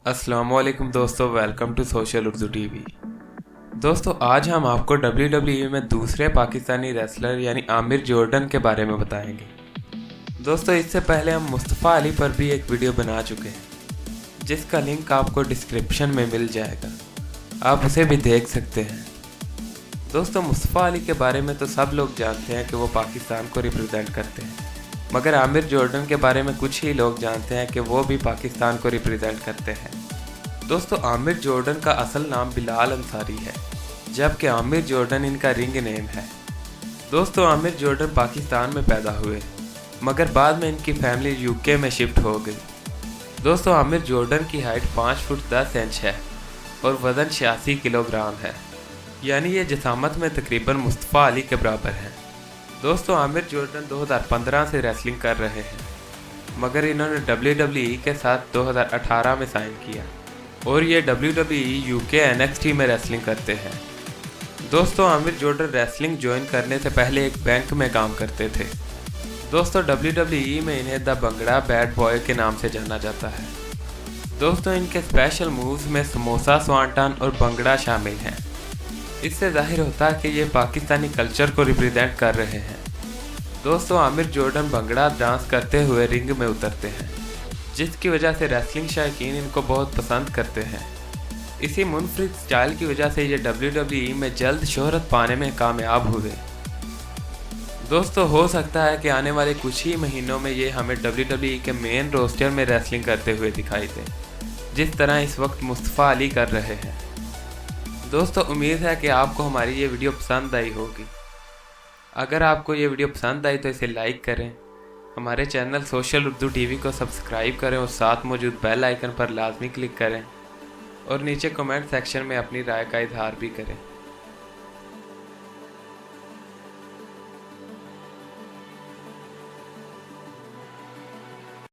अस्सलामुअलैकुम दोस्तों, welcome to social Urdu TV. दोस्तों, आज हम आपको WWE में दूसरे पाकिस्तानी रेसलर यानी आमिर जॉर्डन के बारे में बताएंगे। दोस्तों, इससे पहले हम मुस्तफ़ा अली पर भी एक वीडियो बना चुके हैं, जिसका लिंक आपको डिस्क्रिप्शन में मिल जाएगा, आप उसे भी देख सकते हैं। दोस्तों, मुस्तफ़ा अली के बारे में तो सब लोग जानते हैं कि वो पाकिस्तान को रिप्रेजेंट करते हैं, मगर आमिर जॉर्डन के बारे में कुछ ही लोग जानते हैं कि वो भी पाकिस्तान को रिप्रेजेंट करते हैं। दोस्तों, आमिर जॉर्डन का असल नाम बिलाल अंसारी है, जबकि आमिर जॉर्डन इनका रिंग नेम है। दोस्तों, आमिर जॉर्डन पाकिस्तान में पैदा हुए, मगर बाद में इनकी फैमिली यूके में शिफ्ट हो गई। दोस्तों, आमिर जॉर्डन की हाइट 5 फुट 10 इंच है और वज़न 86 किलोग्राम है, यानी ये जिसामत में तकरीबन मुस्तफ़ा अली के बराबर है। दोस्तों, आमिर जॉर्डन 2015 से रेसलिंग कर रहे हैं, मगर इन्होंने WWE के साथ 2018 में साइन किया और ये WWE UK NXT में रेसलिंग करते हैं। दोस्तों, आमिर जॉर्डन रेसलिंग ज्वाइन करने से पहले एक बैंक में काम करते थे। दोस्तों, WWE में इन्हें द बंगड़ा बैड बॉय के नाम से जाना जाता है। दोस्तों, इनके स्पेशल मूव्स में समोसा, स्वांटन और बंगड़ा शामिल हैं। इससे जाहिर होता है कि ये पाकिस्तानी कल्चर को रिप्रेजेंट कर रहे हैं। दोस्तों, आमिर जॉर्डन बंगड़ा डांस करते हुए रिंग में उतरते हैं, जिसकी वजह से रेसलिंग शायकीन इनको बहुत पसंद करते हैं। इसी मुनफरिद स्टाइल की वजह से ये WWE में जल्द शोहरत पाने में कामयाब हुए। दोस्तों, हो सकता है कि आने वाले कुछ ही महीनों में ये हमें WWE के मेन रोस्टर में रेसलिंग करते हुए दिखाई दें, जिस तरह इस वक्त मुस्तफ़ा अली कर रहे हैं। दोस्तों, उम्मीद है कि आपको हमारी ये वीडियो पसंद आई होगी। अगर आपको ये वीडियो पसंद आई तो इसे लाइक करें, हमारे चैनल सोशल उर्दू टीवी को सब्सक्राइब करें और साथ मौजूद बेल आइकन पर लाजमी क्लिक करें और नीचे कमेंट सेक्शन में अपनी राय का इजहार भी करें।